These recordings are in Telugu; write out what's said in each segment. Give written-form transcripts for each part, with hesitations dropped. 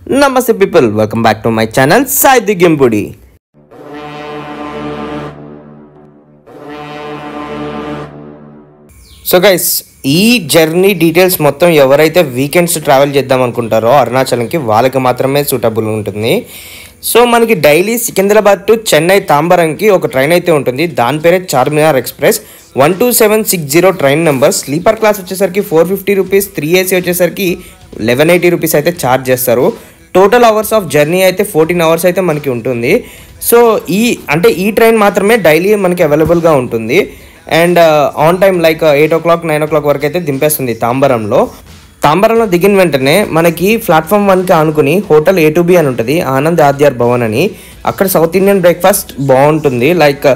Namaste people, welcome back to my channel Sai Digyambudi. So guys, ఈ జర్నీ డీటెయిల్స్ మొత్తం ఎవరైతే వీకెండ్స్ ట్రావెల్ చేద్దాం అనుకుంటారో అరుణాచలంకి వాళ్ళకి మాత్రమే సూటబుల్ ఉంటుంది. సో మనకి డైలీ సికింద్రాబాద్ టు చెన్నై తాంబరంకి ఒక ట్రైన్ అయితే ఉంటుంది. దాని పేరే Charminar express 12760 train number. Sleeper class వచ్చేసరికి 450 రూపీస్, 3AC వచ్చేసరికి 1180 రూపీస్ అయితే ఛార్జ్ చేస్తారు. టోటల్ అవర్స్ ఆఫ్ జర్నీ అయితే 14 అవర్స్ అయితే మనకి ఉంటుంది. సో ఈ ట్రైన్ మాత్రమే డైలీ మనకి అవైలబుల్గా ఉంటుంది. And on time like 8 o'clock 9 o'clock వరకు అయితే దింపేస్తుంది తాంబరంలో దిగిన వెంటనే మనకి ప్లాట్ఫామ్ 1కి ఆనుకుని హోటల్ A2B అని ఉంటుంది, ఆనంద్ ఆద్యార్ భవన్ అని. అక్కడ సౌత్ ఇండియన్ బ్రేక్ఫాస్ట్ బాగుంటుంది. లైక్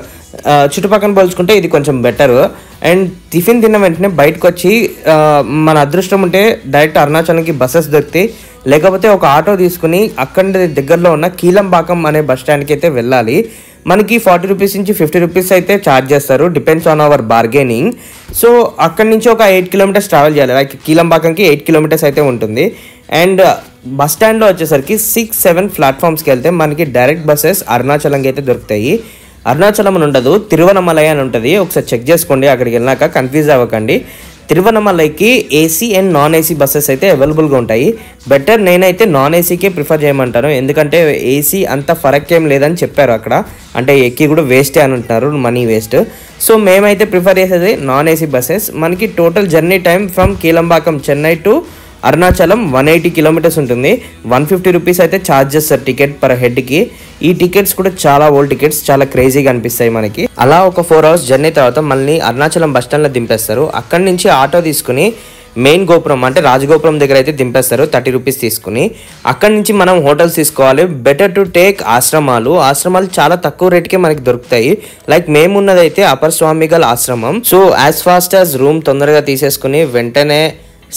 చుట్టుపక్కల పోల్చుకుంటే ఇది కొంచెం బెటర్. అండ్ టిఫిన్ తిన్న వెంటనే బయటకు వచ్చి మన అదృష్టం ఉంటే డైరెక్ట్ అరుణాచలంకి బస్సెస్ దొరుకుతాయి, లేకపోతే ఒక ఆటో తీసుకుని అక్కడ దగ్గరలో ఉన్న కీలంబాకం అనే బస్ స్టాండ్కి అయితే వెళ్ళాలి. మనకి 40 రూపీస్ నుంచి 50 రూపీస్ అయితే ఛార్జ్ చేస్తారు, depends on hour bargaining. So అక్కడి నుంచి ఒక 8 kilometers ట్రావెల్ చేయాలి. లైక్ కీలంబాకంకి 8 kilometers అయితే ఉంటుంది. అండ్ బస్ స్టాండ్లో వచ్చేసరికి 6-7 ప్లాట్ఫామ్స్కి వెళ్తే మనకి డైరెక్ట్ బస్సెస్ అరుణాచలంకి అయితే దొరుకుతాయి. అరుణాచలం అని ఉండదు, తిరువనమలై అని ఉంటుంది. ఒకసారి చెక్ చేసుకోండి, అక్కడికి వెళ్ళినాక కన్ఫ్యూజ్ అవ్వకండి. తిరువనమలైకి AC and non AC buses అయితే అవైలబుల్గా ఉంటాయి. బెటర్ నేనైతే నాన్ ఏసీకే ప్రిఫర్ చేయమంటాను, ఎందుకంటే ఏసీ అంత ఫరక్ ఏం లేదని చెప్పారు అక్కడ. అంటే ఎక్కి కూడా వేస్టే అని అంటున్నారు, మనీ వేస్ట్. సో మేమైతే ప్రిఫర్ చేసేది నాన్ ఏసీ బస్సెస్. మనకి total journey time from Kilambakkam Chennai to Arunachalam 180 kilometers ఉంటుంది. 150 రూపీస్ అయితే ఛార్జ్ చేస్తారు టికెట్ పర్ హెడ్కి. ఈ టికెట్స్ కూడా చాలా ఓల్డ్ టికెట్స్, చాలా క్రేజీగా అనిపిస్తాయి మనకి. అలా ఒక 4 hours జర్నీ తర్వాత మళ్ళీ అరుణాచలం బస్ స్టాండ్లో దింపేస్తారు. అక్కడి నుంచి ఆటో తీసుకుని మెయిన్ గోపురం అంటే రాజగోపురం దగ్గర అయితే దింపేస్తారు 30 రూపీస్ తీసుకుని. అక్కడి నుంచి మనం హోటల్స్ తీసుకోవాలి. బెటర్ టు టేక్ ఆశ్రమాలు చాలా తక్కువ రేట్కే మనకి దొరుకుతాయి. లైక్ మేమున్నదైతే అపర్ స్వామిగల్ ఆశ్రమం. So as fast as room తొందరగా తీసేసుకుని వెంటనే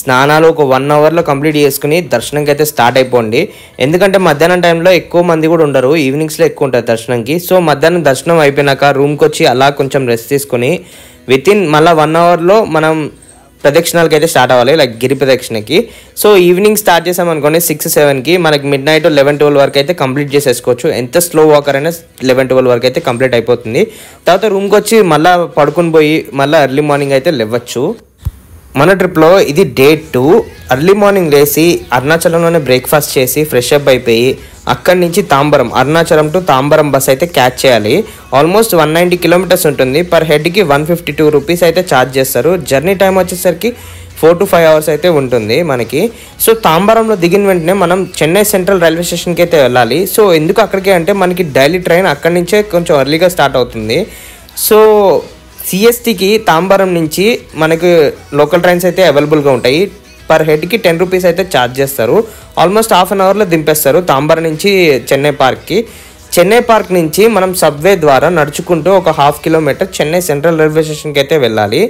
స్నానాలు ఒక 1 hourలో కంప్లీట్ చేసుకుని దర్శనంకి అయితే స్టార్ట్ అయిపోండి. ఎందుకంటే మధ్యాహ్నం టైంలో ఎక్కువ మంది కూడా ఉండరు, ఈవినింగ్స్లో ఎక్కువ ఉంటారు దర్శనంకి. సో మధ్యాహ్నం దర్శనం అయిపోయినాక రూమ్కి వచ్చి అలా కొంచెం రెస్ట్ తీసుకుని వితిన్ మళ్ళీ 1 hourలో మనం ప్రదక్షిణాలకి అయితే స్టార్ట్ అవ్వాలి, లైక్ గిరి ప్రదక్షిణకి. సో ఈవినింగ్ స్టార్ట్ చేసామనుకోండి 6-7కి మనకి మిడ్ నైట్ 11-12 వరకు అయితే కంప్లీట్ చేసేసుకోవచ్చు. ఎంత స్లో వాకర్ అయినా 11-12 వరకు అయితే కంప్లీట్ అయిపోతుంది. తర్వాత రూమ్కి వచ్చి మళ్ళీ పడుకుని పోయి మళ్ళీ ఎర్లీ మార్నింగ్ అయితే లేవచ్చు. మన ట్రిప్లో ఇది డే 2. ఎర్లీ మార్నింగ్ లేసి అరుణాచలంలోనే బ్రేక్ఫాస్ట్ చేసి ఫ్రెష్ అప్ అయిపోయి అక్కడి నుంచి అరుణాచలం టు తాంబరం బస్ అయితే క్యాచ్ చేయాలి. ఆల్మోస్ట్ 190 kilometers ఉంటుంది. పర్ హెడ్కి 152 రూపీస్ అయితే ఛార్జ్ చేస్తారు. జర్నీ టైం వచ్చేసరికి 4 to 5 hours అయితే ఉంటుంది మనకి. సో తాంబరంలో దిగిన వెంటనే మనం చెన్నై సెంట్రల్ రైల్వే స్టేషన్కి అయితే వెళ్ళాలి. సో ఎందుకు అక్కడికి అంటే మనకి డైలీ ట్రైన్ అక్కడి నుంచే కొంచెం ఎర్లీగా స్టార్ట్ అవుతుంది. సో సిఎస్టీకి తాంబరం నుంచి మనకి లోకల్ ట్రైన్స్ అయితే అవైలబుల్గా ఉంటాయి. పర్ హెడ్కి 10 రూపీస్ అయితే ఛార్జ్ చేస్తారు. ఆల్మోస్ట్ హాఫ్ అన్ అవర్లో దింపేస్తారు తాంబరం నుంచి చెన్నై పార్క్కి. చెన్నై పార్క్ నుంచి మనం సబ్వే ద్వారా నడుచుకుంటూ ఒక 1/2 kilometer చెన్నై సెంట్రల్ రైల్వే స్టేషన్కి అయితే వెళ్ళాలి.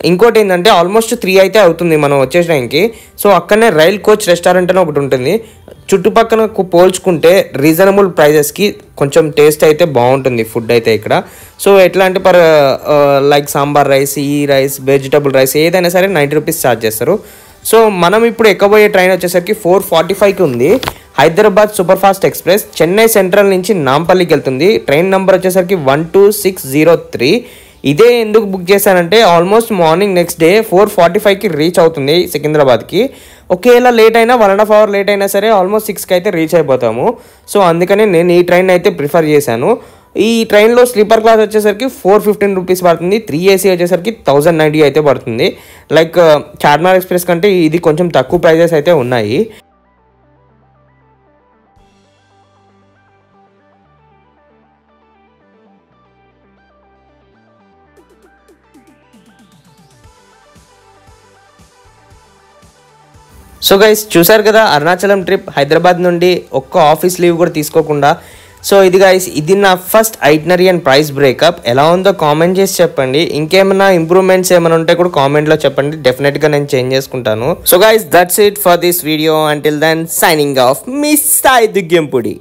ఇంకోటి ఏంటంటే ఆల్మోస్ట్ 3 అయితే అవుతుంది మనం వచ్చే టైంకి. సో అక్కడనే రైల్ కోచ్ రెస్టారెంట్ అని ఒకటి ఉంటుంది. చుట్టుపక్కల పోల్చుకుంటే రీజనబుల్ ప్రైజెస్కి కొంచెం టేస్ట్ అయితే బాగుంటుంది ఫుడ్ అయితే ఇక్కడ. సో ఎట్లా అంటే లైక్ సాంబార్ రైస్, ఈ రైస్, వెజిటబుల్ రైస్ ఏదైనా సరే 90 రూపీస్ ఛార్జ్ చేస్తారు. సో మనం ఇప్పుడు ఎక్కబోయే ట్రైన్ వచ్చేసరికి 4:45కి ఉంది. Hyderabad super fast express Chennai central నుంచి నాంపల్లికి వెళ్తుంది. ట్రైన్ నెంబర్ వచ్చేసరికి 12603. ఇదే ఎందుకు బుక్ చేశానంటే ఆల్మోస్ట్ మార్నింగ్ నెక్స్ట్ డే 4:45కి రీచ్ అవుతుంది సికింద్రాబాద్కి. ఒకేలా లేట్ అయినా 1.5 hour లేట్ అయినా సరే ఆల్మోస్ట్ 6కి అయితే రీచ్ అయిపోతాము. సో అందుకని నేను ఈ ట్రైన్ అయితే ప్రిఫర్ చేశాను. ఈ ట్రైన్లో స్లీపర్ క్లాస్ వచ్చేసరికి 415 రూపీస్ పడుతుంది. 3AC వచ్చేసరికి 1090 అయితే పడుతుంది. లైక్ చార్మినార్ ఎక్స్ప్రెస్ కంటే ఇది కొంచెం తక్కువ ప్రైజెస్ అయితే ఉన్నాయి. సో గైస్ చూసారు కదా అరుణాచలం ట్రిప్ హైదరాబాద్ నుండి ఒక్క ఆఫీస్ లీవ్ కూడా తీసుకోకుండా. సో ఇది నా first itinerary and price breakup. ఎలా ఉందో కామెంట్ చేసి చెప్పండి. ఇంకేమైనా ఇంప్రూవ్మెంట్స్ ఏమైనా ఉంటే కూడా కామెంట్లో చెప్పండి, డెఫినెట్గా నేను చేంజ్ చేసుకుంటాను. So guys that's it for this video. Until then signing off మీ సాయి దిగ్యంపుడి.